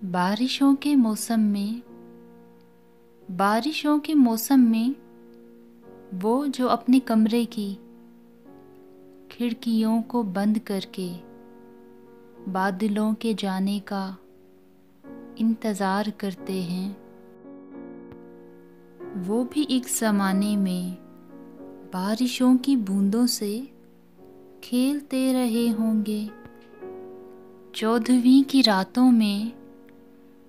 बारिशों के मौसम में वो जो अपने कमरे की खिड़कियों को बंद करके बादलों के जाने का इंतज़ार करते हैं, वो भी एक ज़माने में बारिशों की बूंदों से खेलते रहे होंगे। 14वीं की रातों में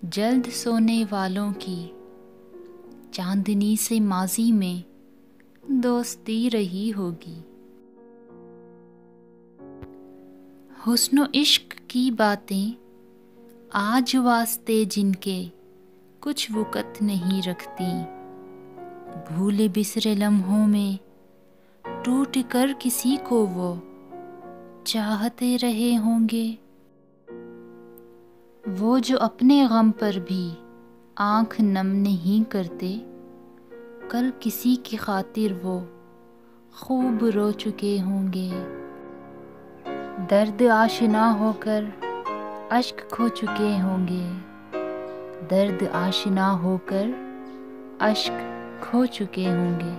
जल्द सोने वालों की चांदनी से माजी में दोस्ती रही होगी। हुस्न इश्क की बातें आज वास्ते जिनके कुछ वक़्त नहीं रखती, भूले बिसरे लम्हों में टूट कर किसी को वो चाहते रहे होंगे। वो जो अपने गम पर भी आँख नम नहीं करते, कल किसी की खातिर वो खूब रो चुके होंगे। दर्द आशिना होकर अश्क खो चुके होंगे, दर्द आशिना होकर अश्क खो चुके होंगे।